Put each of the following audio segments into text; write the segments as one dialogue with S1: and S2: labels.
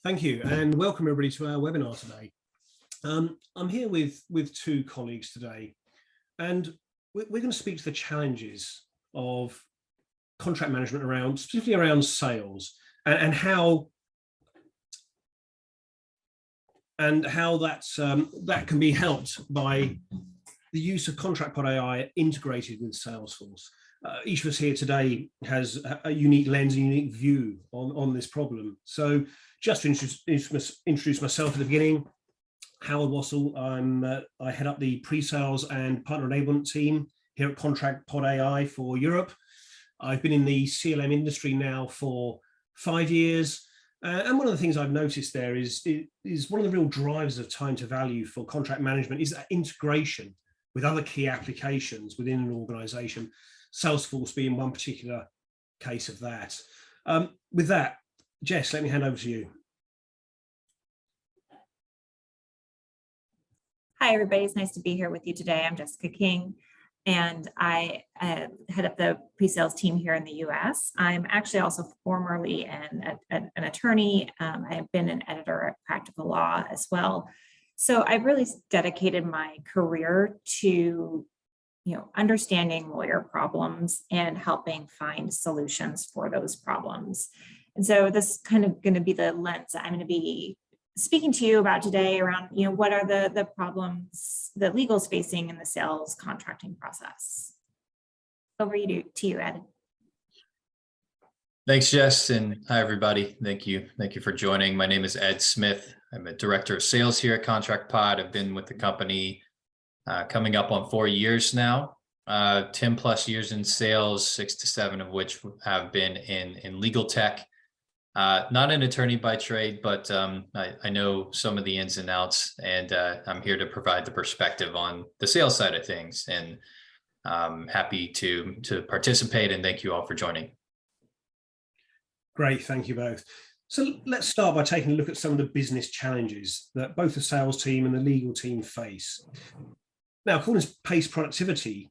S1: Thank you, and welcome everybody to our webinar today. I'm here with two colleagues today, and we're going to speak to the challenges of contract management specifically around sales, and how that can be helped by the use of ContractPodAi integrated with Salesforce. Each of us here today has a unique lens, a unique view on this problem. So just to introduce myself at the beginning, Howard Wassell, I head up the pre-sales and partner enablement team here at ContractPodAi for Europe. I've been in the CLM industry now for 5 years. And one of the things I've noticed there is one of the real drivers of time to value for contract management is that integration with other key applications within an organization, Salesforce being one particular case of that. With that, Jess, let me hand over to you.
S2: Hi, everybody. It's nice to be here with you today. I'm Jessica King, and I head up the pre-sales team here in the US. I'm actually also formerly an attorney. I've been an editor at Practical Law as well. So I've really dedicated my career to understanding lawyer problems and helping find solutions for those problems. And so this is kind of going to be the lens I'm going to be speaking to you about today around, what are the problems that legal is facing in the sales contracting process. Over to you, Ed.
S3: Thanks, Jess, and hi, everybody. Thank you for joining. My name is Ed Smith. I'm a director of sales here at ContractPod. I've been with the company coming up on 4 years now, 10 plus years in sales, 6 to 7 of which have been in legal tech. Not an attorney by trade, but I know some of the ins and outs, and I'm here to provide the perspective on the sales side of things, and happy to participate, and thank you all for joining.
S1: Great, thank you both. So let's start by taking a look at some of the business challenges that both the sales team and the legal team face. Now, according to Pace Productivity,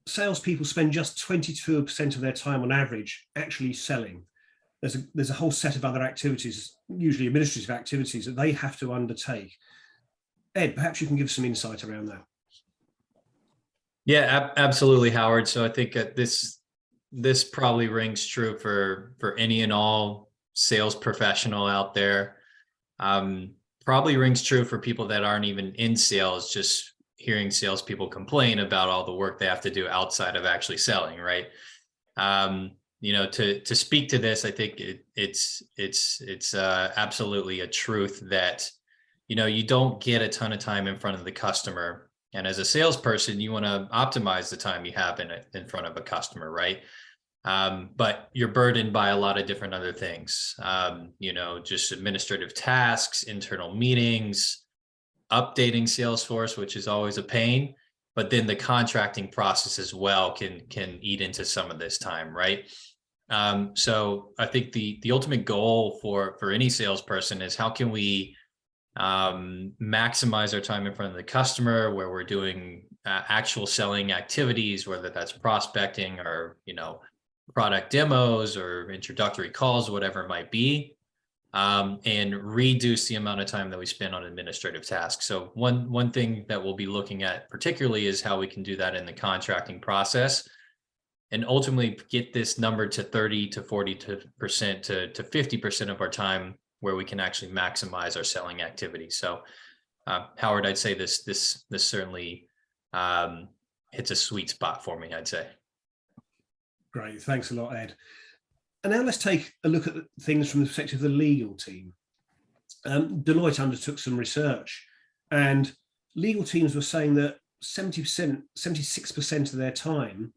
S1: salespeople spend just 22% of their time on average actually selling. There's a whole set of other activities, usually administrative activities, that they have to undertake. Ed, perhaps you can give some insight around that.
S3: Yeah, absolutely, Howard. So I think this probably rings true for any and all sales professional out there. Probably rings true for people that aren't even in sales, just hearing salespeople complain about all the work they have to do outside of actually selling, right? To speak to this, I think it's absolutely a truth that, you don't get a ton of time in front of the customer. And as a salesperson, you want to optimize the time you have in front of a customer, right? But you're burdened by a lot of different other things, just administrative tasks, internal meetings, updating Salesforce, which is always a pain. But then the contracting process as well can eat into some of this time, right? So I think the ultimate goal for any salesperson is how can we maximize our time in front of the customer, where we're doing actual selling activities, whether that's prospecting or product demos or introductory calls, whatever it might be, and reduce the amount of time that we spend on administrative tasks. So one thing that we'll be looking at particularly is how we can do that in the contracting process, and ultimately get this number to 30 to 40% to 50% of our time, where we can actually maximize our selling activity. So Howard, I'd say this certainly hits a sweet spot for me, I'd say.
S1: Great, thanks a lot, Ed. And now let's take a look at things from the perspective of the legal team. Deloitte undertook some research, and legal teams were saying that 76% of their time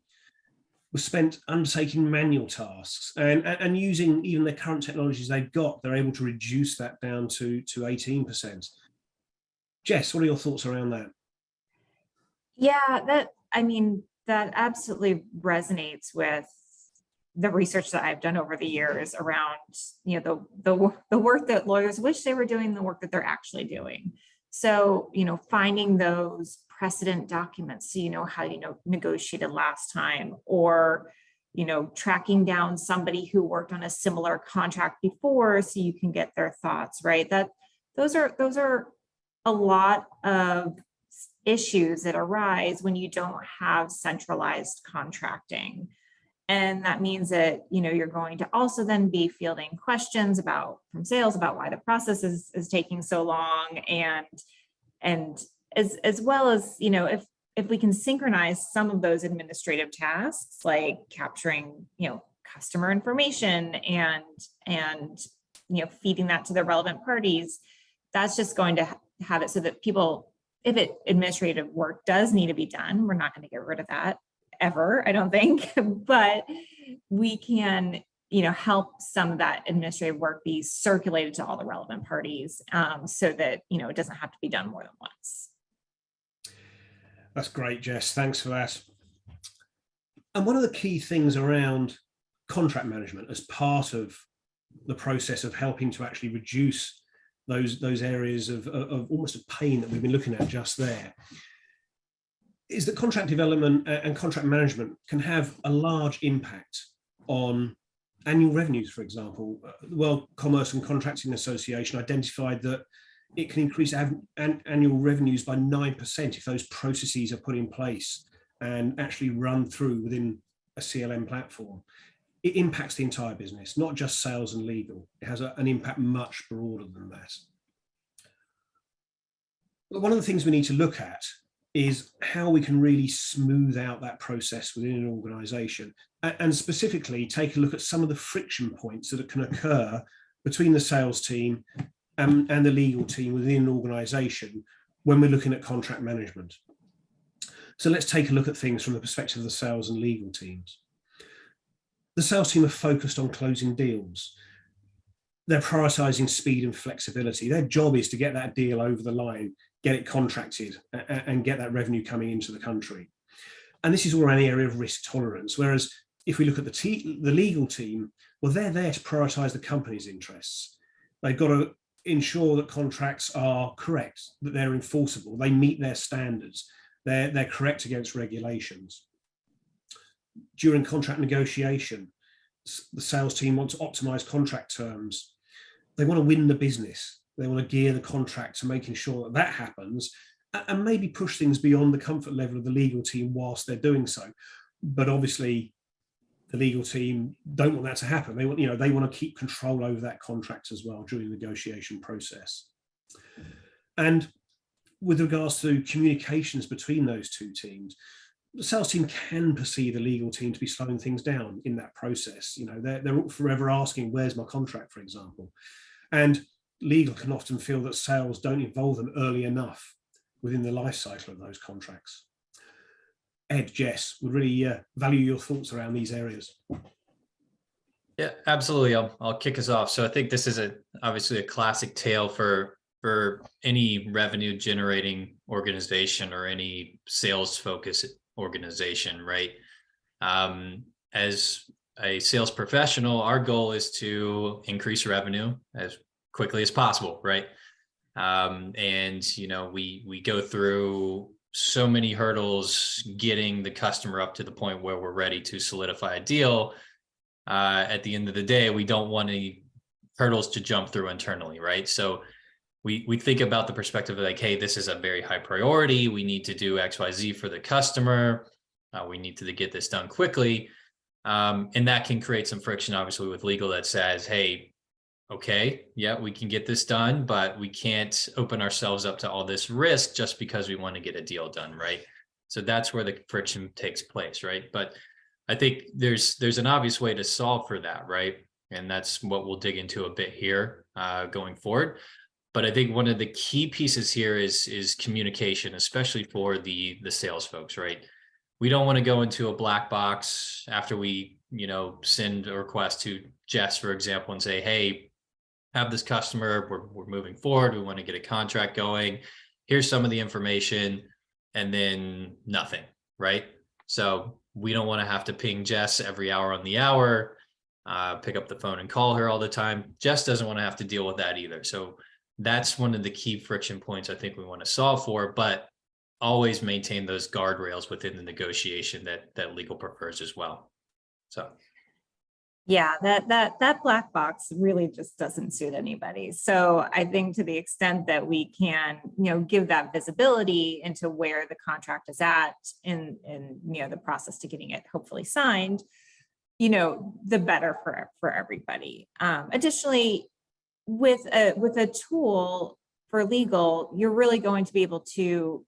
S1: was spent undertaking manual tasks, and using even the current technologies they've got, they're able to reduce that down to 18%. Jess, what are your thoughts around that?
S2: Yeah, that absolutely resonates with the research that I've done over the years around, the work that lawyers wish they were doing, the work that they're actually doing. So, finding those precedent documents, so how you negotiated last time, or tracking down somebody who worked on a similar contract before so you can get their thoughts, right? Those are a lot of issues that arise when you don't have centralized contracting. And that means that, you're going to also then be fielding questions from sales about why the process is taking so long. And as well as, if we can synchronize some of those administrative tasks, like capturing, customer information and feeding that to the relevant parties, that's just going to have it so that people, if administrative work does need to be done, we're not going to get rid of that ever, I don't think, but we can, help some of that administrative work be circulated to all the relevant parties, so that, it doesn't have to be done more than once.
S1: That's great, Jess. Thanks for that. And one of the key things around contract management as part of the process of helping to actually reduce those areas of almost a pain that we've been looking at just there is that contract development and contract management can have a large impact on annual revenues. For example, the World Commerce and Contracting Association identified that it can increase annual revenues by 9% if those processes are put in place and actually run through within a CLM platform. It impacts the entire business, not just sales and legal. It has an impact much broader than that. But one of the things we need to look at is how we can really smooth out that process within an organization, and specifically take a look at some of the friction points that can occur between the sales team and the legal team within an organization when we're looking at contract management. So let's take a look at things from the perspective of the sales and legal teams. The sales team are focused on closing deals. They're prioritizing speed and flexibility. Their job is to get that deal over the line, get it contracted, and get that revenue coming into the country. And this is all around the area of risk tolerance. Whereas if we look at the legal team, well, they're there to prioritize the company's interests. They've got to ensure that contracts are correct, that they're enforceable, they meet their standards, they're correct against regulations. During contract negotiation, the sales team want to optimize contract terms. They want to win the business. They want to gear the contract to making sure that happens, and maybe push things beyond the comfort level of the legal team whilst they're doing so. But obviously, the legal team don't want that to happen. They want to keep control over that contract as well during the negotiation process. And with regards to communications between those two teams, the sales team can perceive the legal team to be slowing things down in that process. They're forever asking, "Where's my contract?" for example. And legal can often feel that sales don't involve them early enough within the life cycle of those contracts. Ed, Jess, would really value your thoughts around these areas.
S3: Yeah, absolutely. I'll kick us off. So I think this is obviously a classic tale for any revenue generating organization or any sales focused organization, right? As a sales professional, our goal is to increase revenue as quickly as possible, right? And we go through so many hurdles getting the customer up to the point where we're ready to solidify a deal. At the end of the day, we don't want any hurdles to jump through internally, right? So we think about the perspective of like, hey, this is a very high priority. We need to do X, Y, Z for the customer. We need to get this done quickly. And that can create some friction, obviously, with legal that says, hey, okay, yeah, we can get this done, but we can't open ourselves up to all this risk just because we want to get a deal done, right? So that's where the friction takes place, right? But I think there's an obvious way to solve for that, right? And that's what we'll dig into a bit here going forward. But I think one of the key pieces here is communication, especially for the sales folks, right? We don't want to go into a black box after we, send a request to Jess, for example, and say, hey, have this customer, we're moving forward. We want to get a contract going. Here's some of the information, and then nothing, right? So we don't want to have to ping Jess every hour on the hour, pick up the phone and call her all the time. Jess doesn't want to have to deal with that either. So that's one of the key friction points I think we want to solve for, but always maintain those guardrails within the negotiation that legal prefers as well. So.
S2: Yeah, that black box really just doesn't suit anybody. So I think to the extent that we can, give that visibility into where the contract is at in the process to getting it hopefully signed, the better for everybody. Additionally, with a tool for legal, you're really going to be able to,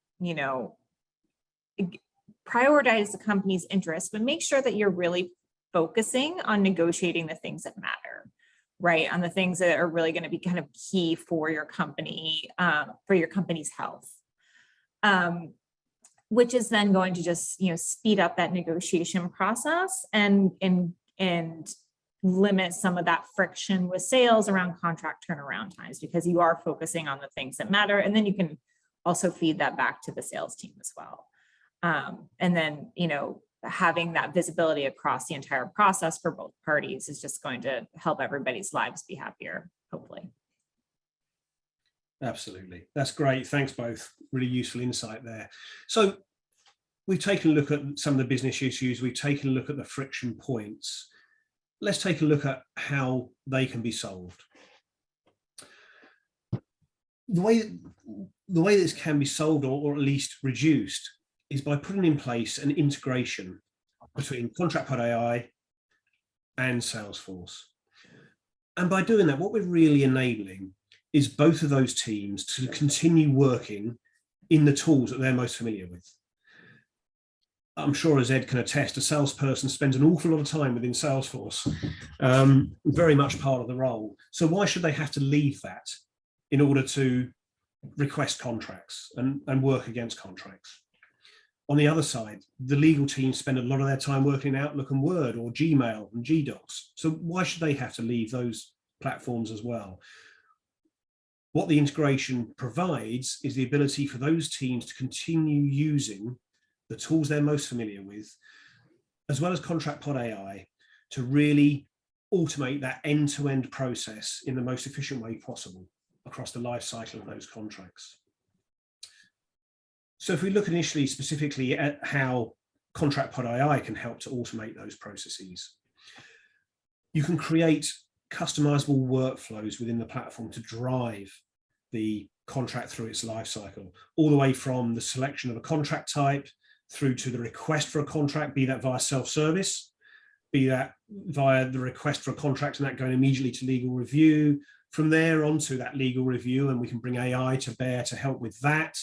S2: prioritize the company's interests, but make sure that you're really focusing on negotiating the things that matter, right? On the things that are really going to be kind of key for your company, for your company's health, which is then going to just, speed up that negotiation process and limit some of that friction with sales around contract turnaround times, because you are focusing on the things that matter. And then you can also feed that back to the sales team as well. And then, having that visibility across the entire process for both parties is just going to help everybody's lives be happier, hopefully.
S1: Absolutely. That's great. Thanks both. Really useful insight there. So we've taken a look at some of the business issues. We've taken a look at the friction points. Let's take a look at how they can be solved. The way this can be solved, or at least reduced, is by putting in place an integration between ContractPodAi and Salesforce. And by doing that, what we're really enabling is both of those teams to continue working in the tools that they're most familiar with. I'm sure, as Ed can attest, a salesperson spends an awful lot of time within Salesforce, very much part of the role. So why should they have to leave that in order to request contracts and work against contracts? On the other side, the legal team spend a lot of their time working in Outlook and Word or Gmail and GDocs. So why should they have to leave those platforms as well? What the integration provides is the ability for those teams to continue using the tools they're most familiar with, as well as ContractPodAi, to really automate that end-to-end process in the most efficient way possible across the life cycle of those contracts. So if we look initially specifically at how ContractPodAi can help to automate those processes, you can create customizable workflows within the platform to drive the contract through its life cycle, all the way from the selection of a contract type through to the request for a contract, be that via self-service, be that via the request for a contract and that going immediately to legal review, from there onto that legal review, and we can bring AI to bear to help with that.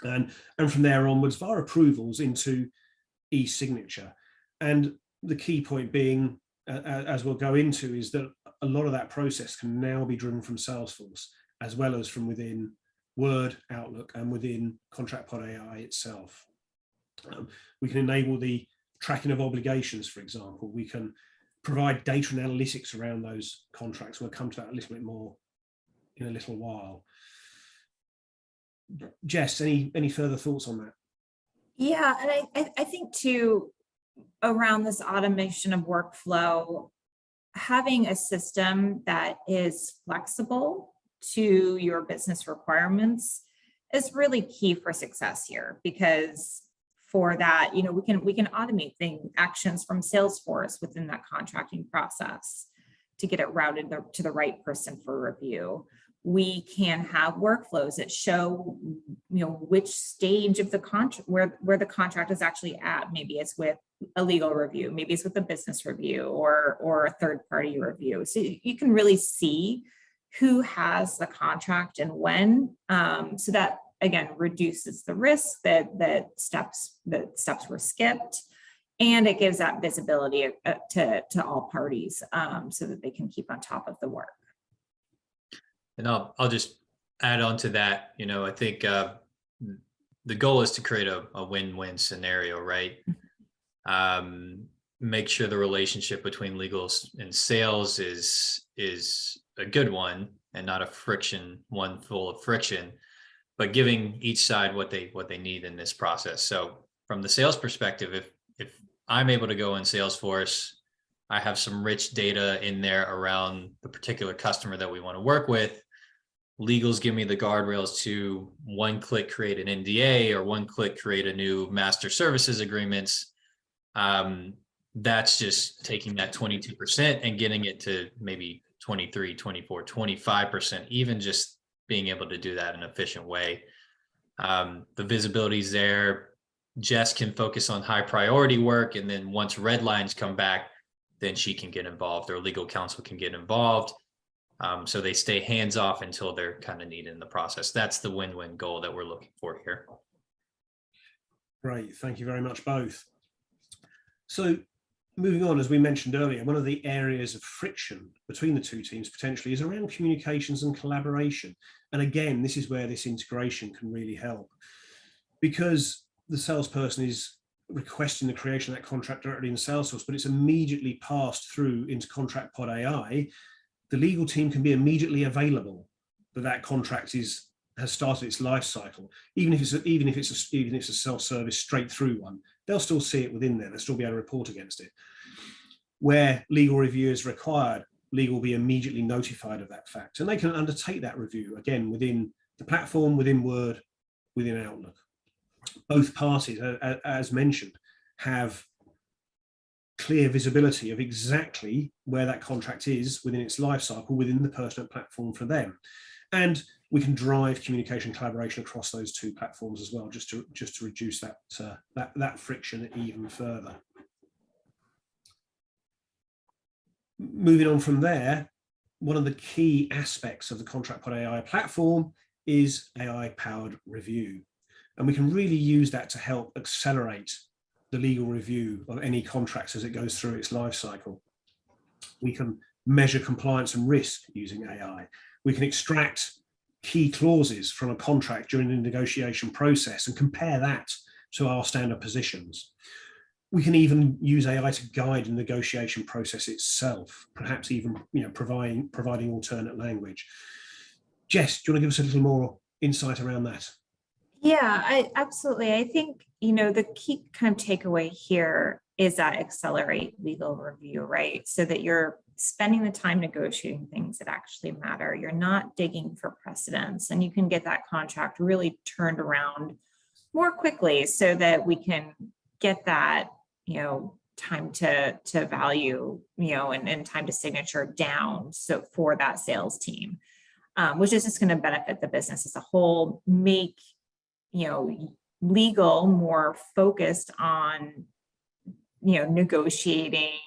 S1: And from there onwards via approvals into e-signature. And the key point being, as we'll go into, is that a lot of that process can now be driven from Salesforce, as well as from within Word, Outlook, and within ContractPodAi itself. We can enable the tracking of obligations, for example. We can provide data and analytics around those contracts. We'll come to that a little bit more in a little while. Jess, any further thoughts on that?
S2: Yeah, and I think too, around this automation of workflow, having a system that is flexible to your business requirements is really key for success here, because for that, we can automate actions from Salesforce within that contracting process to get it routed to the right person for review. We can have workflows that show, which stage of the contract, where the contract is actually at. Maybe it's with a legal review, maybe it's with a business review or a third-party review. So you can really see who has the contract and when, so that again reduces the risk that steps were skipped, and it gives that visibility to all parties, so that they can keep on top of the work.
S3: And I'll just add on to that. I think the goal is to create a win-win scenario, right? Make sure the relationship between legal and sales is a good one and not a one full of friction, but giving each side what they need in this process. So from the sales perspective, if I'm able to go in Salesforce, I have some rich data in there around the particular customer that we want to work with. Legals give me the guardrails to one-click create an NDA or one-click create a new master services agreements. that's just taking that 22% and getting it to maybe 23, 24, 25%, even just being able to do that in an efficient way. The visibility is there. Jess can focus on high priority work. And then once red lines come back, then she can get involved, or legal counsel can get involved. So they stay hands off until they're kind of needed in the process. That's the win-win goal that we're looking for here.
S1: Great, thank you very much both. So moving on, as we mentioned earlier, one of the areas of friction between the two teams potentially is around communications and collaboration. And again, this is where this integration can really help, because the salesperson is requesting the creation of that contract directly in Salesforce, but it's immediately passed through into ContractPodAi. The legal team can be immediately available that contract has started its life cycle, even if it's a self-service straight through one. They'll still see it within there. They'll still be able to report against it. Where legal review is required, legal will be immediately notified of that fact, and they can undertake that review again within the platform, within Word, within Outlook. Both parties, as mentioned, have clear visibility of exactly where that contract is within its life cycle within the personal platform for them. And we can drive communication collaboration across those two platforms as well, just to reduce that friction even further. Moving on from there, one of the key aspects of the ContractPodAi platform is AI-powered review. And we can really use that to help accelerate the legal review of any contracts as it goes through its life cycle. We can measure compliance and risk using AI. We can extract key clauses from a contract during the negotiation process and compare that to our standard positions. We can even use AI to guide the negotiation process itself, perhaps even providing alternate language. Jess, do you want to give us a little more insight around that?
S2: Yeah, absolutely. I think, the key kind of takeaway here is that accelerate legal review, right? So that you're spending the time negotiating things that actually matter. You're not digging for precedents, and you can get that contract really turned around more quickly so that we can get that, time to value, and time to signature down. So for that sales team, which is just going to benefit the business as a whole, make legal more focused on negotiating,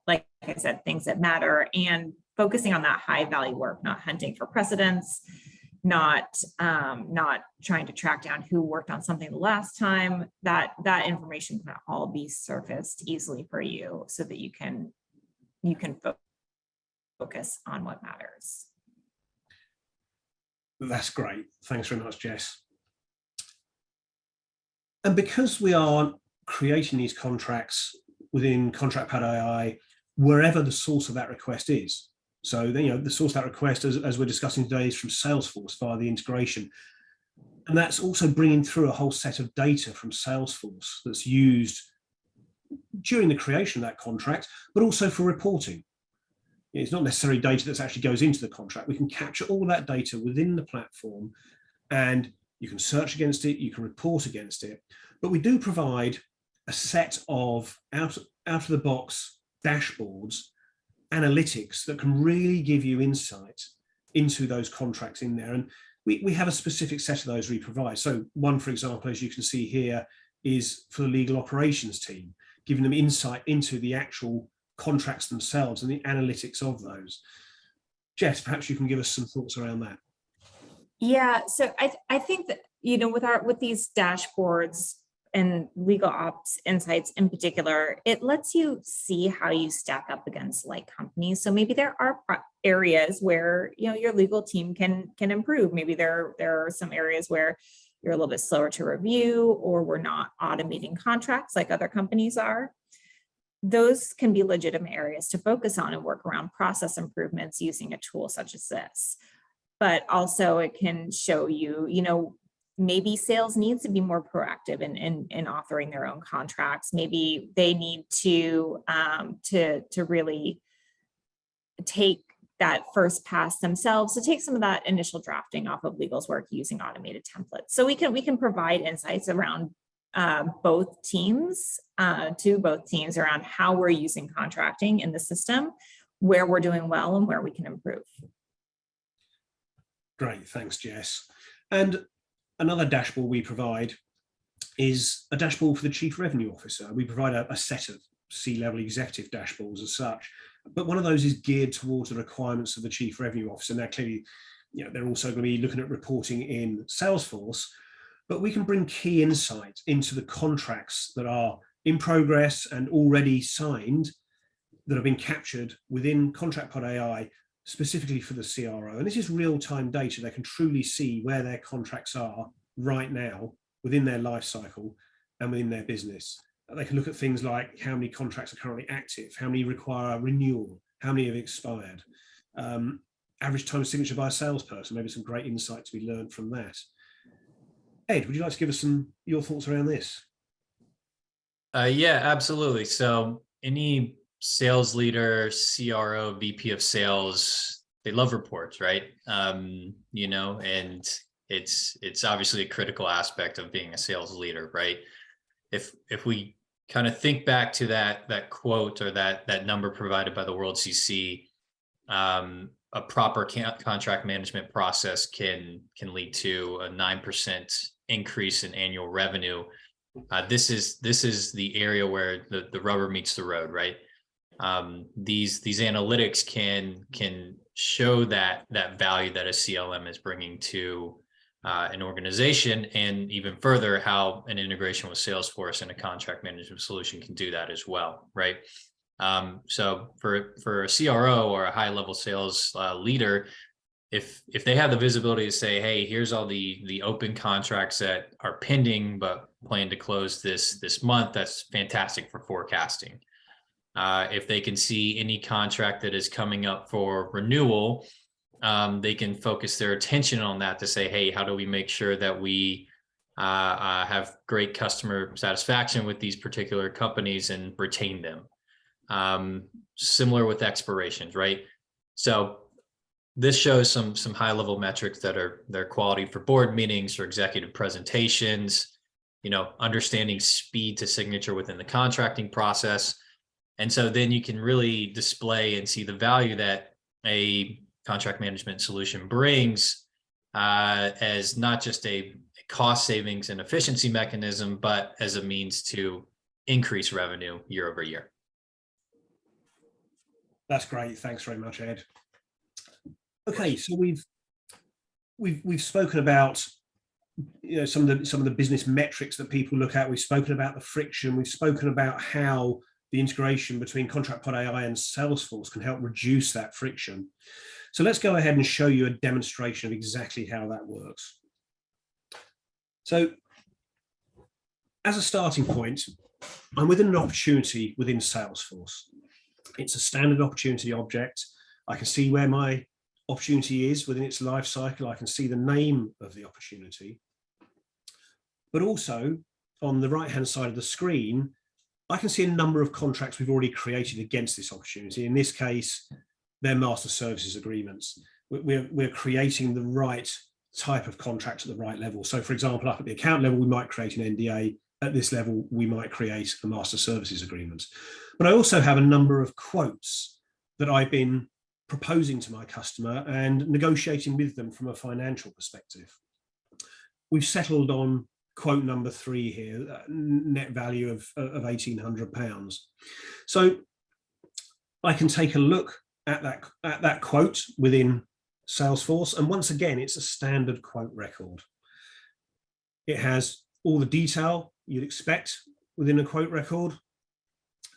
S2: like I said, things that matter, and focusing on that high value work, not hunting for precedents, not trying to track down who worked on something the last time. That information can all be surfaced easily for you, so that you can focus on what matters.
S1: That's great. Thanks very much, Jess. And because we are creating these contracts within ContractPodAi, wherever the source of that request is. So, the source of that request, as we're discussing today, is from Salesforce via the integration. And that's also bringing through a whole set of data from Salesforce that's used during the creation of that contract, but also for reporting. It's not necessarily data that actually goes into the contract. We can capture all that data within the platform, and you can search against it, you can report against it. But we do provide a set of out-of-the-box dashboards, analytics that can really give you insight into those contracts in there. And we have a specific set of those we provide. So one, for example, as you can see here, is for the legal operations team, giving them insight into the actual contracts themselves and the analytics of those. Jess, perhaps you can give us some thoughts around that.
S2: Yeah, so I think that, with these dashboards and legal ops insights in particular, it lets you see how you stack up against like companies. So maybe there are areas where your legal team can improve. Maybe there are some areas where you're a little bit slower to review, or we're not automating contracts like other companies are. Those can be legitimate areas to focus on and work around process improvements using a tool such as this. But also it can show you, maybe sales needs to be more proactive in authoring their own contracts. Maybe they need to really take that first pass themselves, to take some of that initial drafting off of legal's work using automated templates. So we can provide insights around both teams around how we're using contracting in the system, where we're doing well and where we can improve.
S1: Great, thanks, Jess. And another dashboard we provide is a dashboard for the Chief Revenue Officer. We provide a set of C-level executive dashboards as such, but one of those is geared towards the requirements of the Chief Revenue Officer. Now, clearly, they're also going to be looking at reporting in Salesforce, but we can bring key insight into the contracts that are in progress and already signed that have been captured within ContractPodAi, specifically for the CRO. And this is real-time data. They can truly see where their contracts are right now within their life cycle and within their business. They can look at things like how many contracts are currently active, how many require renewal, how many have expired, average time of signature by a salesperson, maybe some great insight to be learned from that. Ed, would you like to give us your thoughts around this?
S3: Yeah, absolutely. So any sales leader, CRO, VP of sales, they love reports, right? And it's obviously a critical aspect of being a sales leader, right? If we kind of think back to that quote or that number provided by the World CC, a proper contract management process can lead to a 9% increase in annual revenue. This is the area where the rubber meets the road, right? These analytics can show that value that a CLM is bringing to an organization, and even further, how an integration with Salesforce and a contract management solution can do that as well, right? So for a CRO or a high-level sales leader, if they have the visibility to say, hey, here's all the open contracts that are pending but plan to close this month, that's fantastic for forecasting. If they can see any contract that is coming up for renewal, they can focus their attention on that to say, hey, how do we make sure that we have great customer satisfaction with these particular companies and retain them? Similar with expirations, right? So this shows some high-level metrics that are their quality for board meetings or executive presentations, understanding speed to signature within the contracting process. And so then you can really display and see the value that a contract management solution brings as not just a cost savings and efficiency mechanism, but as a means to increase revenue year over year.
S1: That's great. Thanks very much, Ed. Okay, so we've spoken about some of the business metrics that people look at. We've spoken about the friction. We've spoken about how the integration between ContractPodAi and Salesforce can help reduce that friction. So let's go ahead and show you a demonstration of exactly how that works. So as a starting point, I'm within an opportunity within Salesforce. It's a standard opportunity object. I can see where my opportunity is within its life cycle. I can see the name of the opportunity. But also on the right-hand side of the screen, I can see a number of contracts we've already created against this opportunity. In this case, they're master services agreements. We're creating the right type of contract at the right level. So for example, up at the account level, we might create an NDA. At this level, we might create a master services agreement. But I also have a number of quotes that I've been proposing to my customer and negotiating with them from a financial perspective. We've settled on quote number 3 here, net value of £1,800. So I can take a look at that quote within Salesforce, and once again, it's a standard quote record. It has all the detail you'd expect within a quote record,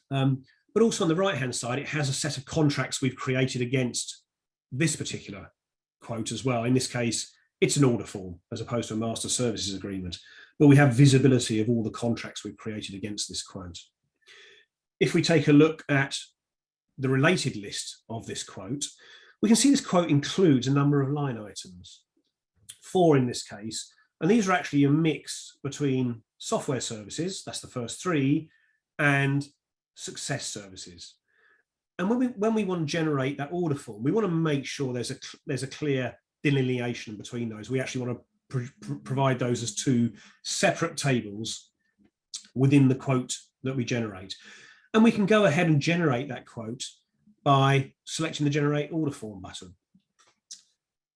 S1: but also on the right-hand side, it has a set of contracts we've created against this particular quote as well. In this case, it's an order form as opposed to a master services agreement, but we have visibility of all the contracts we've created against this quote. If we take a look at the related list of this quote, we can see this quote includes a number of line items, 4 in this case, and these are actually a mix between software services, that's the first 3, and success services. And when we want to generate that order form, we want to make sure there's a clear delineation between those. We actually want to provide those as 2 separate tables within the quote that we generate. And we can go ahead and generate that quote by selecting the Generate Order Form button.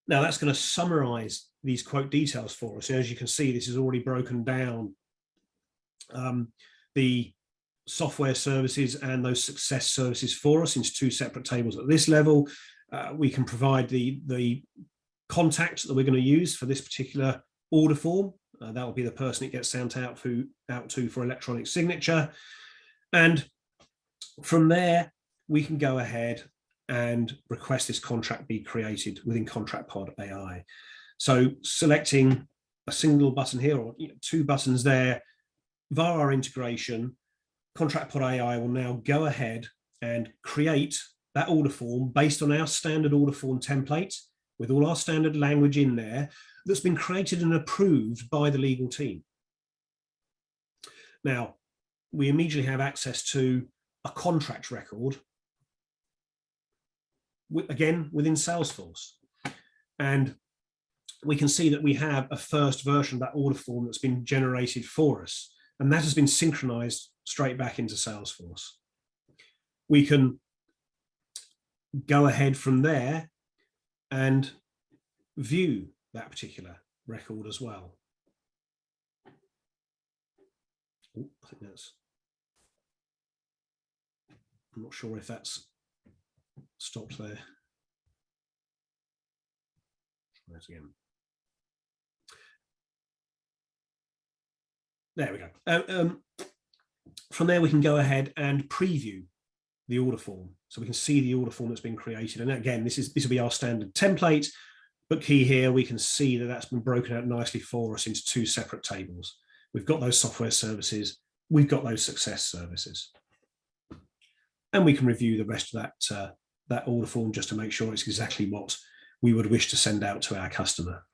S1: Now that's going to summarize these quote details for us. As you can see, this is already broken down the software services and those success services for us into two separate tables. At this level, we can provide the contact that we're going to use for this particular order form. That will be the person it gets sent out to for electronic signature. And from there, we can go ahead and request this contract be created within ContractPodAi. So selecting a single button here, or two buttons there, via our integration, ContractPodAi will now go ahead and create that order form based on our standard order form template with all our standard language in there that's been created and approved by the legal team. Now, we immediately have access to a contract record, again, within Salesforce. And we can see that we have a first version of that order form that's been generated for us. And that has been synchronized straight back into Salesforce. We can go ahead from there and view that particular record as well. Oh, I think I'm not sure if that's stopped there. Try that again. There we go. From there, we can go ahead and preview the order form. So we can see the order form that's been created. And again, this will be our standard template, but key here, we can see that that's been broken out nicely for us into two separate tables. We've got those software services, we've got those success services. And we can review the rest of that order form just to make sure it's exactly what we would wish to send out to our customer.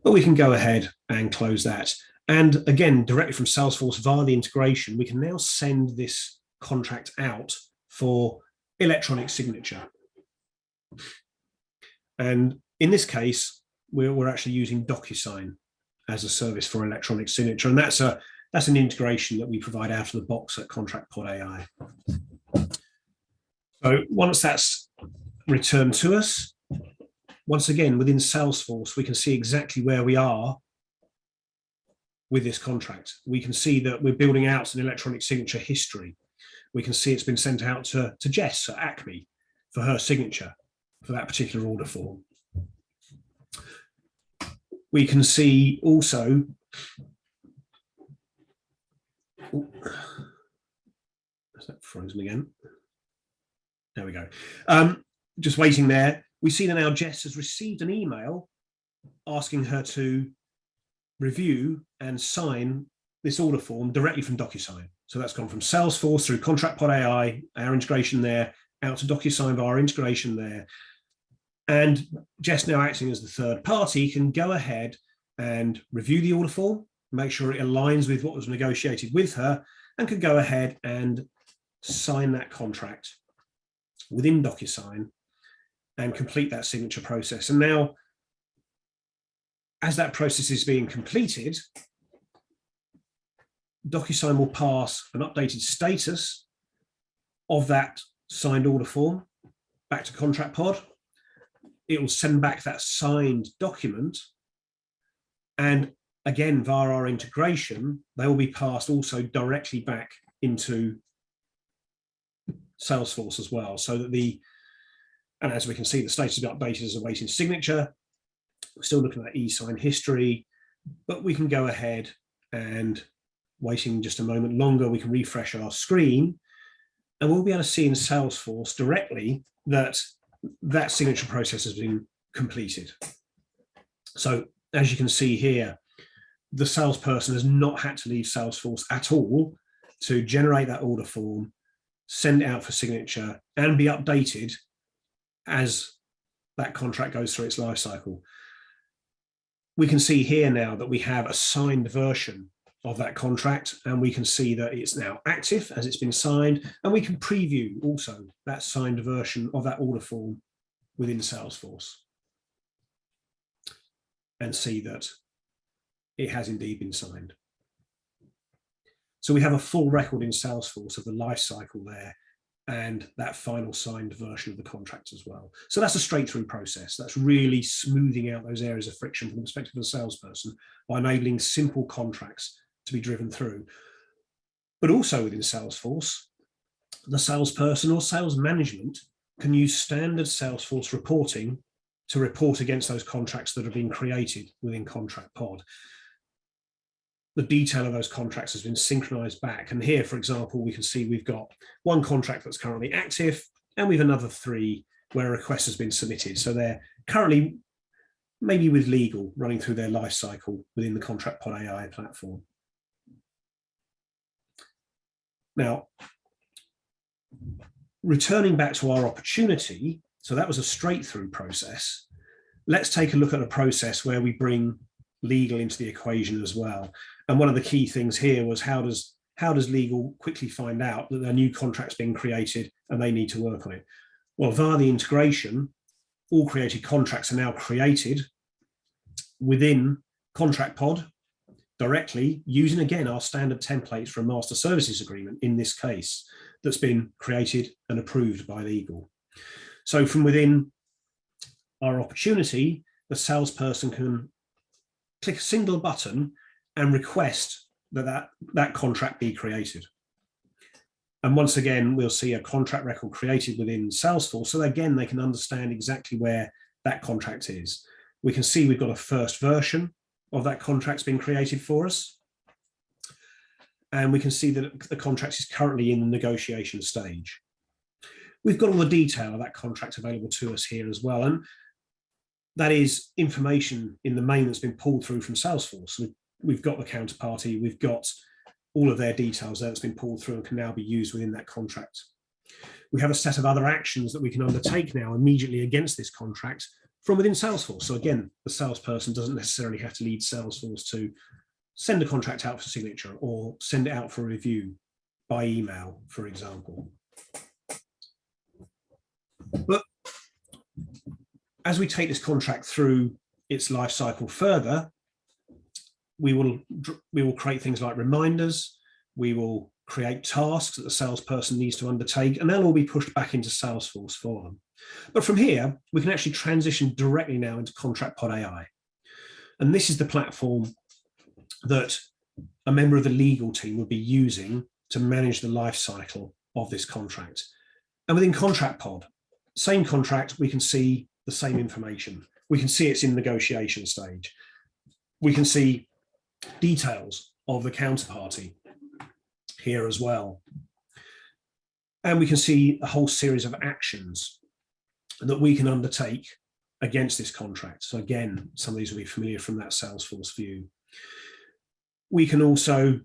S1: But we can go ahead and close that. And again, directly from Salesforce via the integration, we can now send this contract out for electronic signature. And in this case, we're actually using DocuSign as a service for electronic signature. And that's an integration that we provide out of the box at ContractPodAi. So once that's returned to us, once again, within Salesforce, we can see exactly where we are with this contract. We can see that we're building out an electronic signature history. We can see it's been sent out to Jess at Acme for her signature for that particular order form. We can see also, that frozen again. There we go. Just waiting there. We see that now Jess has received an email asking her to review and sign this order form directly from DocuSign. So that's gone from Salesforce through ContractPodAi, our integration there, out to DocuSign via our integration there. And Jess, now acting as the third party, can go ahead and review the order form, make sure it aligns with what was negotiated with her, and can go ahead and sign that contract within DocuSign and complete that signature process. And now, as that process is being completed, DocuSign will pass an updated status of that signed order form back to ContractPod. It will send back that signed document. And again, via our integration, they will be passed also directly back into Salesforce as well. So that and as we can see, the status is updated as awaiting signature. We're still looking at e-sign history, but we can go ahead and, waiting just a moment longer, we can refresh our screen and we'll be able to see in Salesforce directly that that signature process has been completed. So as you can see here, the salesperson has not had to leave Salesforce at all to generate that order form, send it out for signature, and be updated as that contract goes through its life cycle. We can see here now that we have a signed version of that contract, and we can see that it's now active as it's been signed, and we can preview also that signed version of that order form within Salesforce and see that it has indeed been signed. So we have a full record in Salesforce of the life cycle there and that final signed version of the contract as well. So that's a straight through process. That's really smoothing out those areas of friction from the perspective of the salesperson by enabling simple contracts to be driven through. But also within Salesforce, the salesperson or sales management can use standard Salesforce reporting to report against those contracts that have been created within ContractPod. The detail of those contracts has been synchronized back. And here, for example, we can see we've got one contract that's currently active, and we've another 3 where a request has been submitted. So they're currently maybe with legal running through their life cycle within the ContractPodAi platform. Now, returning back to our opportunity, so that was a straight through process. Let's take a look at a process where we bring legal into the equation as well. And one of the key things here was how does legal quickly find out that a new contract's being created and they need to work on it? Well, via the integration, all created contracts are now created within ContractPod directly using, again, our standard templates for a master services agreement in this case that's been created and approved by legal. So from within our opportunity, the salesperson can click a single button and request that contract be created. And once again, we'll see a contract record created within Salesforce. So again, they can understand exactly where that contract is. We can see we've got a first version of that contract's been created for us. And we can see that the contract is currently in the negotiation stage. We've got all the detail of that contract available to us here as well. And that is information in the main that's been pulled through from Salesforce. We've got the counterparty, we've got all of their details there that's been pulled through and can now be used within that contract. We have a set of other actions that we can undertake now immediately against this contract from within Salesforce. So again, the salesperson doesn't necessarily have to lead Salesforce to send a contract out for signature or send it out for review by email, for example. But as we take this contract through its life cycle further, we will create things like reminders, we will create tasks that the salesperson needs to undertake, and they'll all be pushed back into Salesforce for them. But from here, we can actually transition directly now into ContractPodAi. And this is the platform that a member of the legal team would be using to manage the life cycle of this contract. And within ContractPod, same contract, we can see the same information. We can see it's in negotiation stage. We can see details of the counterparty here as well. And we can see a whole series of actions that we can undertake against this contract. So again, some of these will be familiar from that Salesforce view. We can also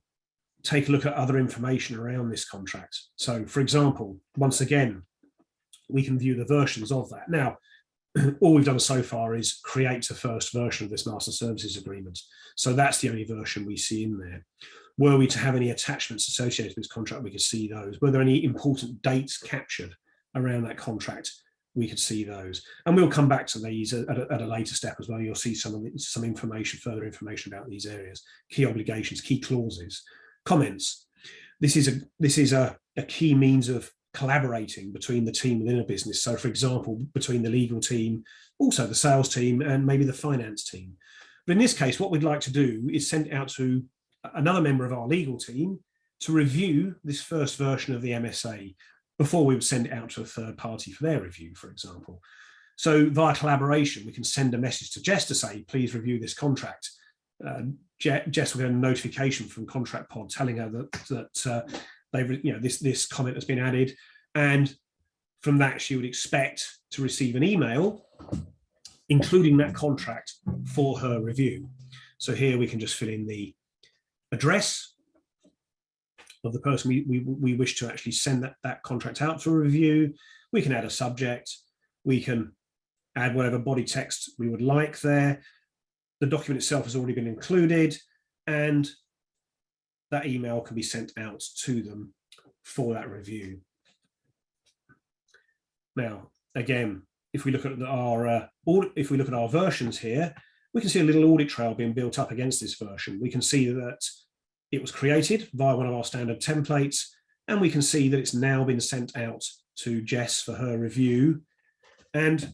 S1: take a look at other information around this contract. So for example, once again, we can view the versions of that. Now, all we've done so far is create the first version of this master services agreement. So that's the only version we see in there. Were we to have any attachments associated with this contract, we could see those. Were there any important dates captured around that contract, we could see those. And we'll come back to these at a later step as well. You'll see some information, further information about these areas, key obligations, key clauses, comments. This is a key means of collaborating between the team within a business. So for example, between the legal team, also the sales team, and maybe the finance team. But in this case, what we'd like to do is send it out to another member of our legal team to review this first version of the MSA before we would send it out to a third party for their review, for example. So via collaboration, we can send a message to Jess to say, please review this contract. Jess will get a notification from ContractPod telling her that this comment has been added, and from that she would expect to receive an email including that contract for her review. So here we can just fill in the address of the person we wish to actually send that contract out for review. We can add a subject, we can add whatever body text we would like there. The document itself has already been included, and that email can be sent out to them for that review. Now, again, if we look at our versions here, we can see a little audit trail being built up against this version. We can see that it was created via one of our standard templates, and we can see that it's now been sent out to Jess for her review. And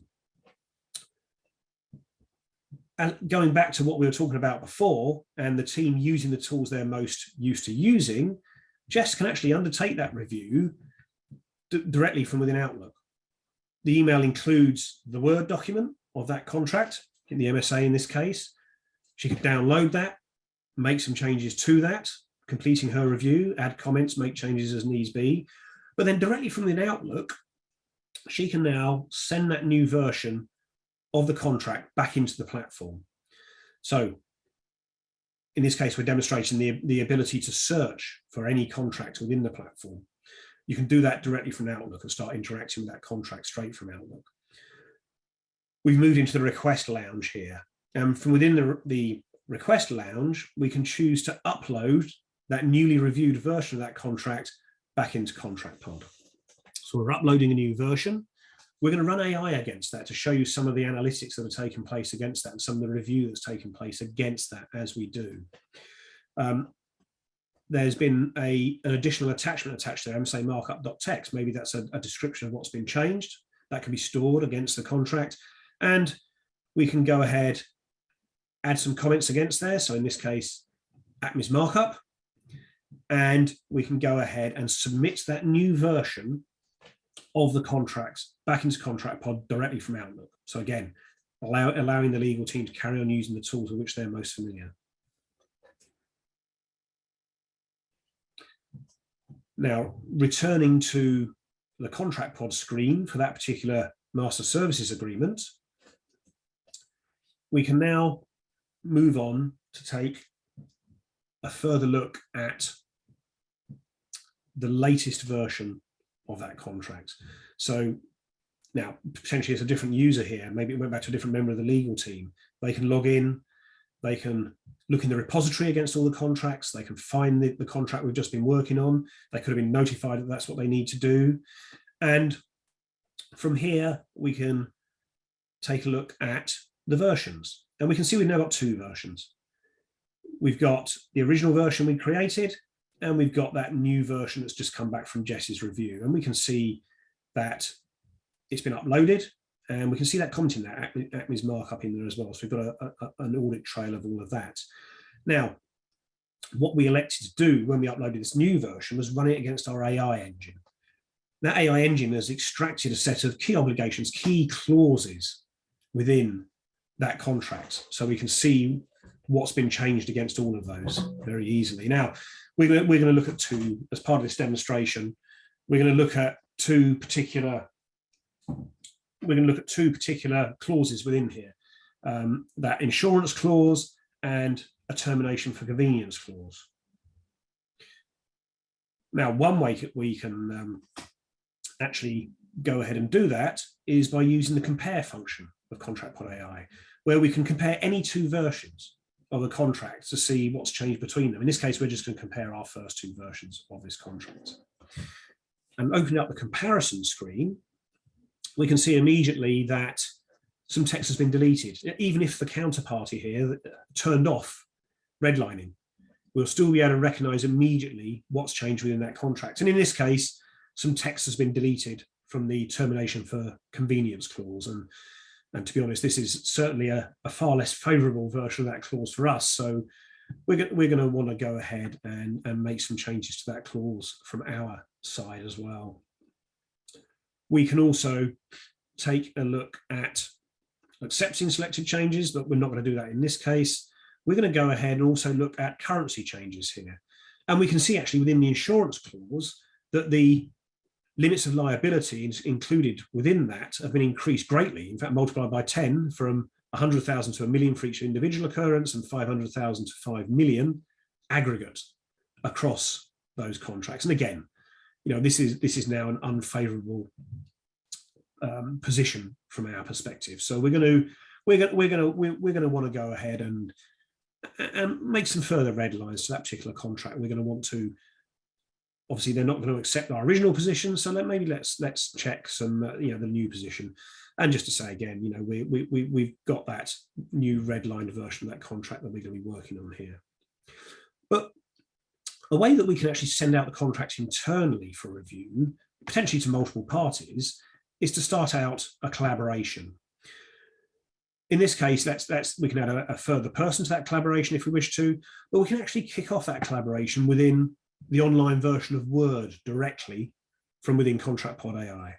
S1: going back to what we were talking about before, and the team using the tools they're most used to using, Jess can actually undertake that review directly from within Outlook. The email includes the Word document of that contract, in the MSA in this case. She can download that, make some changes to that, completing her review, add comments, make changes as needs be. But then directly from within Outlook, she can now send that new version of the contract back into the platform. So in this case, we're demonstrating the ability to search for any contract within the platform. You can do that directly from Outlook and start interacting with that contract straight from Outlook. We've moved into the request lounge here. And from within the request lounge, we can choose to upload that newly reviewed version of that contract back into ContractPod. So we're uploading a new version. We're going to run AI against that to show you some of the analytics that are taking place against that and some of the review that's taking place against that as we do. There's been an additional attachment attached to MSA markup.txt. Maybe that's a description of what's been changed. That can be stored against the contract. And we can go ahead, add some comments against there. So in this case, ACME's markup. And we can go ahead and submit that new version of the contracts back into ContractPod directly from Outlook. So again, allowing the legal team to carry on using the tools with which they're most familiar. Now, returning to the ContractPod screen for that particular master services agreement, we can now move on to take a further look at the latest version of that contract. So now potentially it's a different user here. Maybe it went back to a different member of the legal team. They can log in, they can look in the repository against all the contracts, they can find the contract we've just been working on. They could have been notified that that's what they need to do. And from here, we can take a look at the versions. And we can see we've now got two versions. We've got the original version we created, and we've got that new version that's just come back from Jess's review. And we can see that it's been uploaded, and we can see that commenting that ACME's markup in there as well. So we've got an audit trail of all of that. Now, what we elected to do when we uploaded this new version was run it against our AI engine. That AI engine has extracted a set of key obligations, key clauses within that contract. So we can see what's been changed against all of those very easily. Now, we're going to look at two, as part of this demonstration, we're going to look at two particular clauses within here, that insurance clause and a termination for convenience clause. Now, one way we can actually go ahead and do that is by using the compare function of ContractPodAi, where we can compare any two versions of the contract to see what's changed between them. In this case, we're just going to compare our first two versions of this contract. And opening up the comparison screen, we can see immediately that some text has been deleted. Even if the counterparty here turned off redlining, we'll still be able to recognize immediately what's changed within that contract. And in this case, some text has been deleted from the termination for convenience clause. And to be honest, this is certainly a far less favorable version of that clause for us. So we're going to want to go ahead and make some changes to that clause from our side as well. We can also take a look at accepting selected changes, but we're not going to do that in this case. We're going to go ahead and also look at currency changes here. And we can see actually within the insurance clause that the limits of liability included within that have been increased greatly, in fact, multiplied by 10 from 100,000 to 1 million for each individual occurrence and 500,000 to 5 million aggregate across those contracts. And again, you know, this is now an unfavorable position from our perspective. So we're going to want to go ahead and make some further red lines to that particular contract. We're going to want to, obviously they're not going to accept our original position, so let's check some the new position. And just to say again, you know, we've got that new red line version of that contract that we're going to be working on here. But A way that we can actually send out the contract internally for review, potentially to multiple parties, is to start out a collaboration. In this case, we can add a further person to that collaboration if we wish to, but we can actually kick off that collaboration within the online version of Word directly from within ContractPodAi.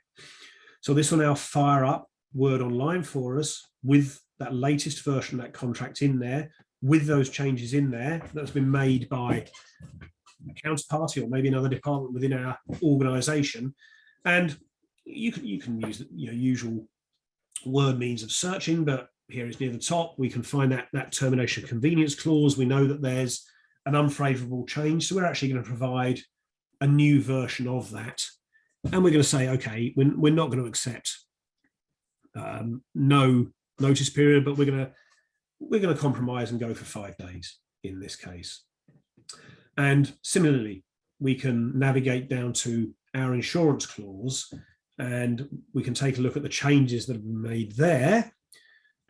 S1: So this will now fire up Word Online for us with that latest version of that contract in there, with those changes in there that's been made by a counterparty or maybe another department within our organization. And you can use the usual Word means of searching, but here it's near the top. We can find that termination convenience clause. We know that there's an unfavorable change, so we're actually going to provide a new version of that, and we're going to say, okay, we're not going to accept no notice period, but we're going to compromise and go for 5 days in this case. And similarly, we can navigate down to our insurance clause, and we can take a look at the changes that have been made there.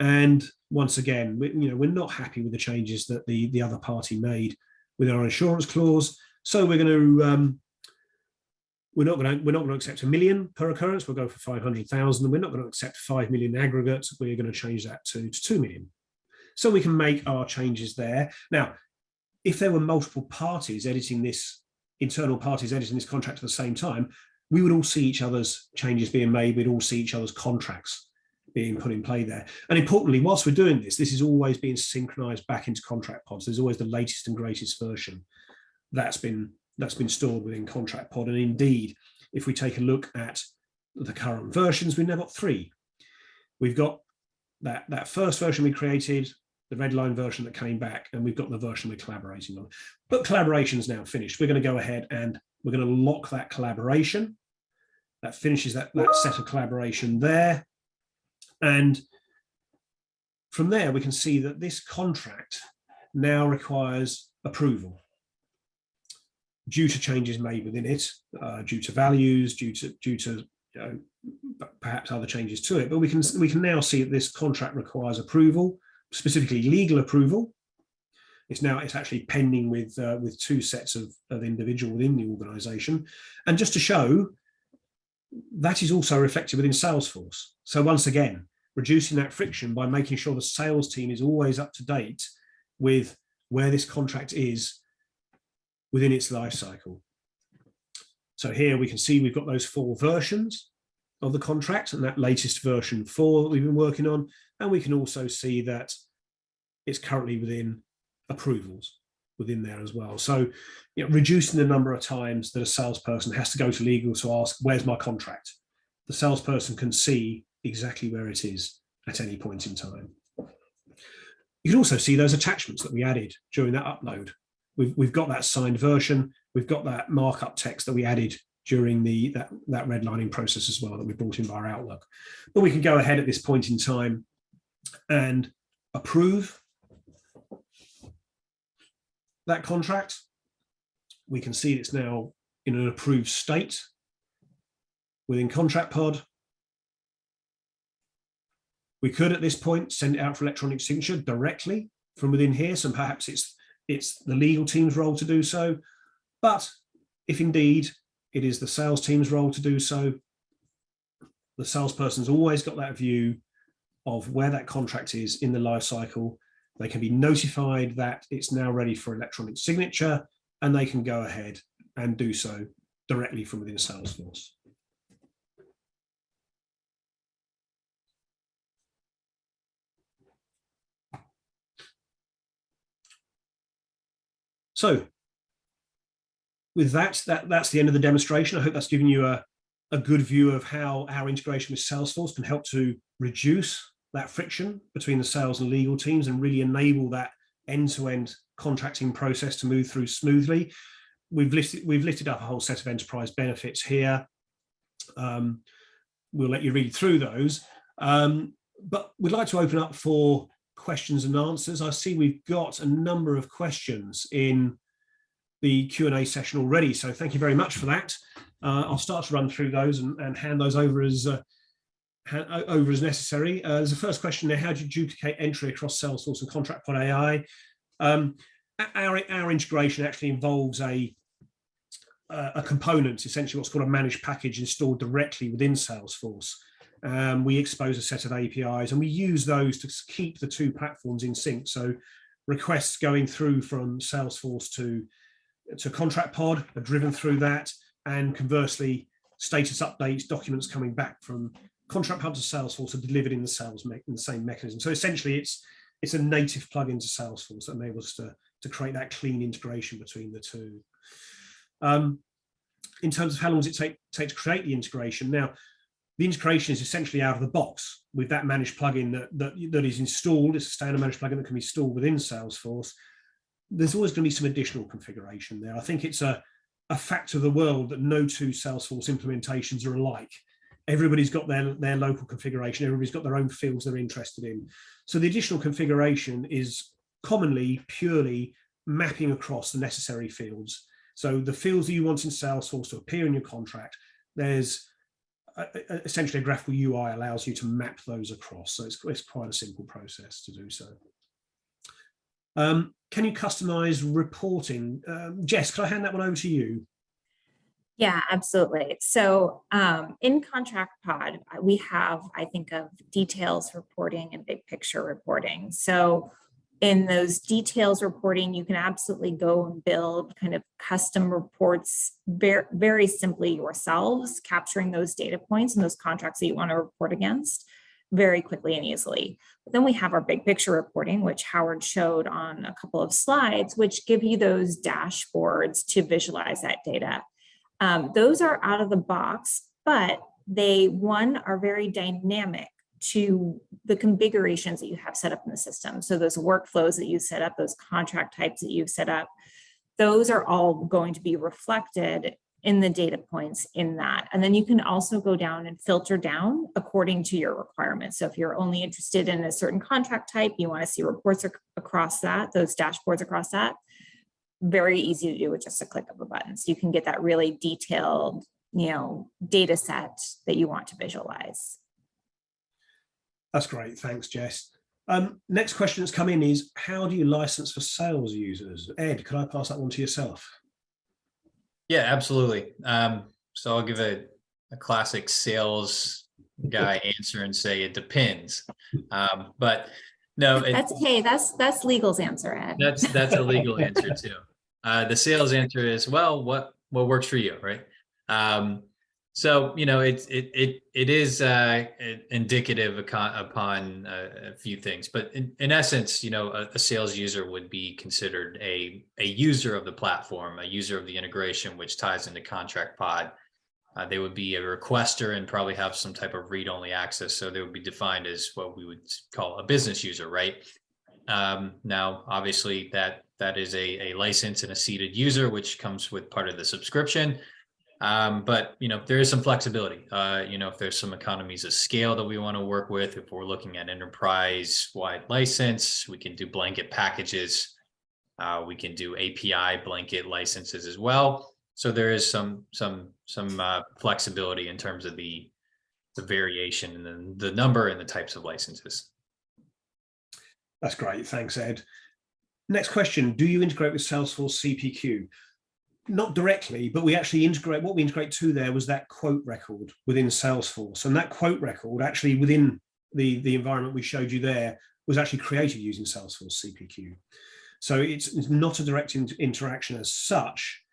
S1: And once again, we're not happy with the changes that the other party made with our insurance clause, so we're not going to accept 1 million per occurrence. We'll go for 500,000, and we're not going to accept 5 million aggregate. We're going to change that to 2 million. So we can make our changes there. Now, if there were multiple parties editing this, internal parties editing this contract at the same time, we would all see each other's changes being made. We'd all see each other's contracts being put in play there. And importantly, whilst we're doing this, this is always being synchronized back into ContractPod. So there's always the latest and greatest version that's been stored within ContractPod. And indeed, if we take a look at the current versions, we've now got 3. We've got that first version we created, the red line version that came back, and we've got the version we're collaborating on. But collaboration is now finished. We're going to go ahead and we're going to lock that collaboration. That finishes that set of collaboration there. And from there, we can see that this contract now requires approval due to changes made within it, due to values, due to perhaps other changes to it. But we can now see that this contract requires approval, specifically legal approval. It's actually pending with 2 sets of individual within the organization. And just to show, that is also reflected within Salesforce. So once again, reducing that friction by making sure the sales team is always up to date with where this contract is within its life cycle. So here we can see we've got those 4 versions of the contract, and that latest version 4 that we've been working on. And we can also see that it's currently within approvals within there as well. So reducing the number of times that a salesperson has to go to legal to ask, where's my contract? The salesperson can see exactly where it is at any point in time. You can also see those attachments that we added during that upload. We've got that signed version. We've got that markup text that we added during that redlining process as well that we brought in by our Outlook. But we can go ahead at this point in time and approve that contract. We can see it's now in an approved state within ContractPod. We could at this point send it out for electronic signature directly from within here. So perhaps it's the legal team's role to do so. But if indeed it is the sales team's role to do so, the salesperson's always got that view of where that contract is in the life cycle. They can be notified that it's now ready for electronic signature, and they can go ahead and do so directly from within Salesforce. So with that's the end of the demonstration. I hope that's given you a good view of how our integration with Salesforce can help to reduce that friction between the sales and legal teams and really enable that end-to-end contracting process to move through smoothly. We've lifted up a whole set of enterprise benefits here. We'll let you read through those, but we'd like to open up for questions and answers. I see we've got a number of questions in the Q&A session already, so thank you very much for that. I'll start to run through those and hand those over as necessary. There's a first question there: how do you duplicate entry across Salesforce and ContractPodAi? our integration actually involves a component, essentially what's called a managed package, installed directly within Salesforce. We expose a set of APIs, and we use those to keep the two platforms in sync. So requests going through from Salesforce to ContractPod are driven through that, and conversely, status updates, documents coming back from ContractPod to Salesforce are delivered in the same mechanism. So essentially, it's a native plugin to Salesforce that enables us to create that clean integration between the two. In terms of how long does it take to create the integration? Now, the integration is essentially out of the box with that managed plugin that is installed. It's a standard managed plugin that can be installed within Salesforce. There's always going to be some additional configuration there. I think it's a fact of the world that no two Salesforce implementations are alike. Everybody's got their local configuration. Everybody's got their own fields they're interested in. So the additional configuration is commonly purely mapping across the necessary fields. So the fields that you want in Salesforce to appear in your contract, there's essentially a graphical UI allows you to map those across. So it's quite a simple process to do so. Can you customize reporting? Jess, could I hand that one over to you?
S2: Yeah, absolutely. So in ContractPod, we have, I think, of details reporting and big picture reporting. So in those details reporting, you can absolutely go and build kind of custom reports very, very simply yourselves, capturing those data points and those contracts that you want to report against very quickly and easily. But then we have our big picture reporting, which Howard showed on a couple of slides, which give you those dashboards to visualize that data. Those are out of the box, but they, one, are very dynamic to the configurations that you have set up in the system. So those workflows that you set up, those contract types that you've set up, those are all going to be reflected in the data points in that. And then you can also go down and filter down according to your requirements. So if you're only interested in a certain contract type, you want to see reports across that, those dashboards across that, very easy to do with just a click of a button. So you can get that really detailed, data set that you want to visualize.
S1: That's great. Thanks, Jess. Next question that's come in is, how do you license for sales users? Ed, could I pass that one to yourself?
S3: Yeah, absolutely. So I'll give a classic sales guy answer and say it depends. But no,
S2: that's okay. That's legal's answer, Ed.
S3: That's a legal answer too. The sales answer is, well, what works for you, right? So it is indicative upon a few things, but in essence, a sales user would be considered a user of the platform, a user of the integration, which ties into ContractPod. They would be a requester and probably have some type of read-only access, so they would be defined as what we would call a business user, right? Now, obviously, that is a license and a seated user, which comes with part of the subscription. But there is some flexibility. If there's some economies of scale that we want to work with, if we're looking at enterprise-wide license, we can do blanket packages. We can do API blanket licenses as well. So there is some flexibility in terms of the variation and then the number and the types of licenses.
S1: That's great. Thanks, Ed. Next question: do you integrate with Salesforce CPQ? Not directly, but we actually integrate. What we integrate to there was that quote record within Salesforce, and that quote record actually within the environment we showed you there was actually created using Salesforce CPQ. So it's not a direct interaction as such.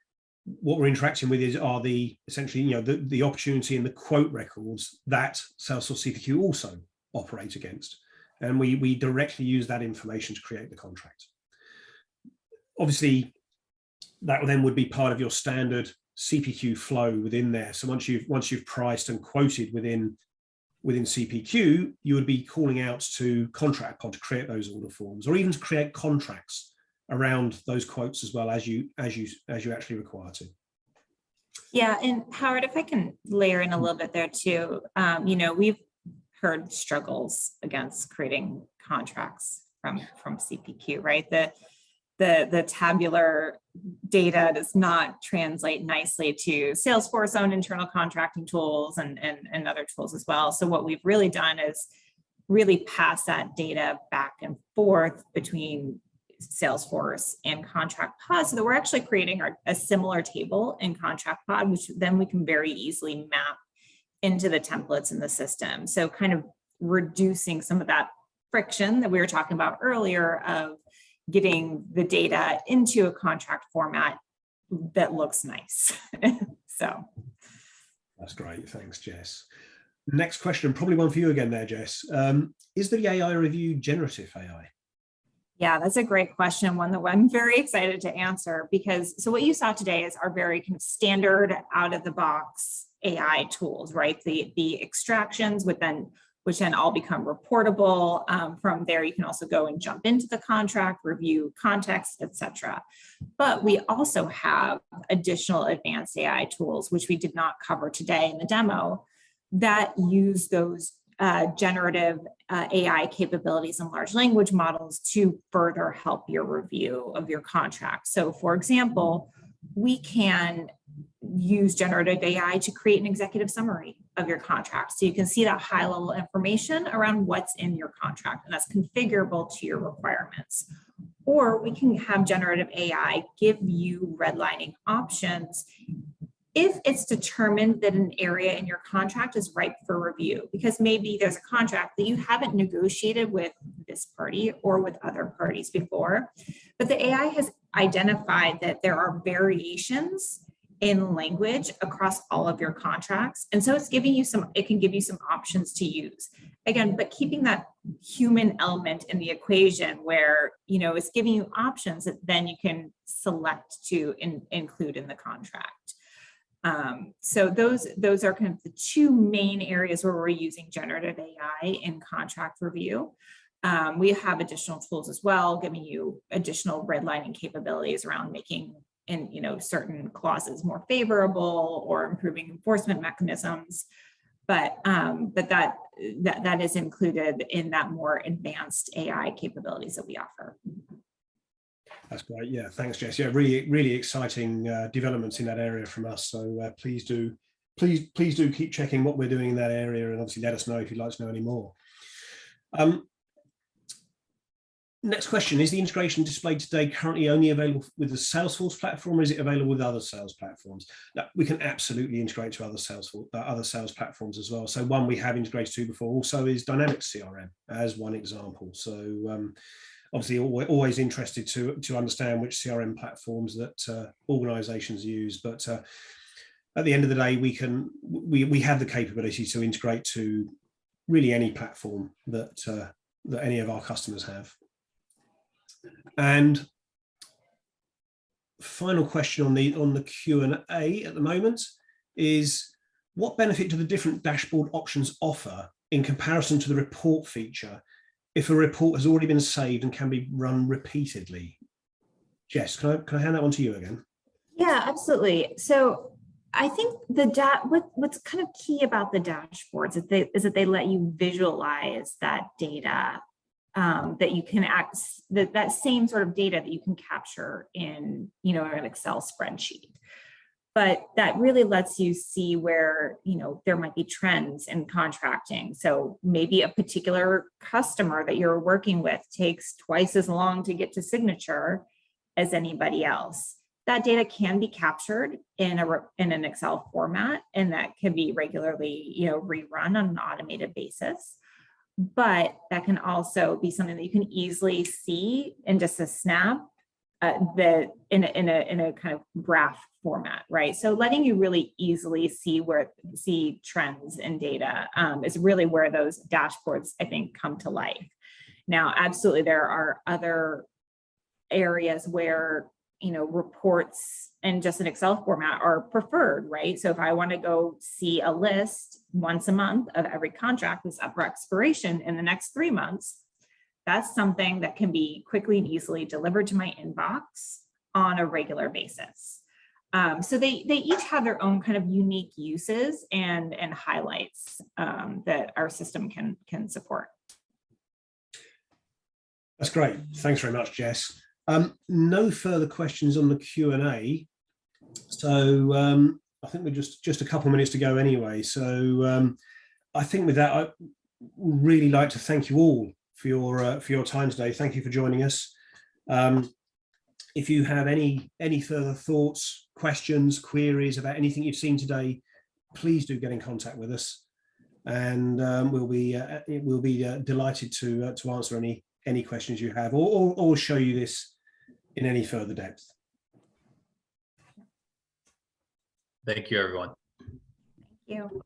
S1: What we're interacting with are essentially the opportunity and the quote records that Salesforce CPQ also operate against, and we directly use that information to create the contract. Obviously, that then would be part of your standard CPQ flow within there. So once you've priced and quoted within CPQ, you would be calling out to ContractPod to create those order forms, or even to create contracts around those quotes as well as you actually require to.
S2: Yeah, and Howard, if I can layer in a little bit there too, we've heard struggles against creating contracts from CPQ, right? The tabular data does not translate nicely to Salesforce own internal contracting tools and other tools as well. So what we've really done is really pass that data back and forth between Salesforce and ContractPod, so that we're actually creating a similar table in ContractPod, which then we can very easily map into the templates in the system. So kind of reducing some of that friction that we were talking about earlier of getting the data into a contract format that looks nice. So
S1: that's great. Thanks, Jess. Next question, probably one for you again there, Jess. Is the AI review generative AI?
S2: Yeah, that's a great question, one that I'm very excited to answer, because so what you saw today is our very kind of standard out of the box AI tools, right? The extractions which then all become reportable. From there, you can also go and jump into the contract, review context, etc. But we also have additional advanced AI tools, which we did not cover today in the demo, that use those generative AI capabilities and large language models to further help your review of your contract. So for example, we can use generative AI to create an executive summary of your contract. So you can see that high level information around what's in your contract, and that's configurable to your requirements. Or we can have generative AI give you redlining options if it's determined that an area in your contract is ripe for review, because maybe there's a contract that you haven't negotiated with this party or with other parties before, but the AI has identified that there are variations in language across all of your contracts. And so it's giving you it can give you some options to use. Again, but keeping that human element in the equation where, it's giving you options that then you can select to include in the contract. So those are kind of the two main areas where we're using generative AI in contract review. We have additional tools as well, giving you additional redlining capabilities around making certain clauses more favorable or improving enforcement mechanisms. But that is included in that more advanced AI capabilities that we offer.
S1: That's great. Yeah, thanks, Jess. Yeah, really, really exciting developments in that area from us. So please do keep checking what we're doing in that area, and obviously let us know if you'd like to know any more. Next question, is the integration displayed today currently only available with the Salesforce platform, or is it available with other sales platforms? Now, we can absolutely integrate to other sales platforms as well. So one we have integrated to before also is Dynamics CRM as one example. So obviously, we're always interested to understand which CRM platforms that organizations use. But at the end of the day, we have the capability to integrate to really any platform that any of our customers have. And final question on the Q&A at the moment is, what benefit do the different dashboard options offer in comparison to the report feature if a report has already been saved and can be run repeatedly? Jess, can I hand that one to you again?
S2: Yeah, absolutely. So I think what's kind of key about the dashboards is that they let you visualize that data, that you can that same sort of data that you can capture in an Excel spreadsheet. But that really lets you see where there might be trends in contracting. So maybe a particular customer that you're working with takes twice as long to get to signature as anybody else. That data can be captured in an Excel format, and that can be regularly rerun on an automated basis. But that can also be something that you can easily see in just a snap, in a kind of graph format, right? So letting you really easily see trends in data is really where those dashboards, I think, come to life. Now, absolutely, there are other areas where reports in just an Excel format are preferred, right? So if I want to go see a list once a month of every contract that's up for expiration in the next 3 months, that's something that can be quickly and easily delivered to my inbox on a regular basis. So they each have their own kind of unique uses and highlights that our system can support.
S1: That's great. Thanks very much, Jess. No further questions on the Q&A. So I think we're just a couple of minutes to go anyway. So I think with that, I would really like to thank you all for your time today. Thank you for joining us. If you have any further thoughts, questions, queries about anything you've seen today, please do get in contact with us, and we'll be delighted to answer any questions you have, or show you this in any further depth.
S3: Thank you, everyone.
S2: Thank you.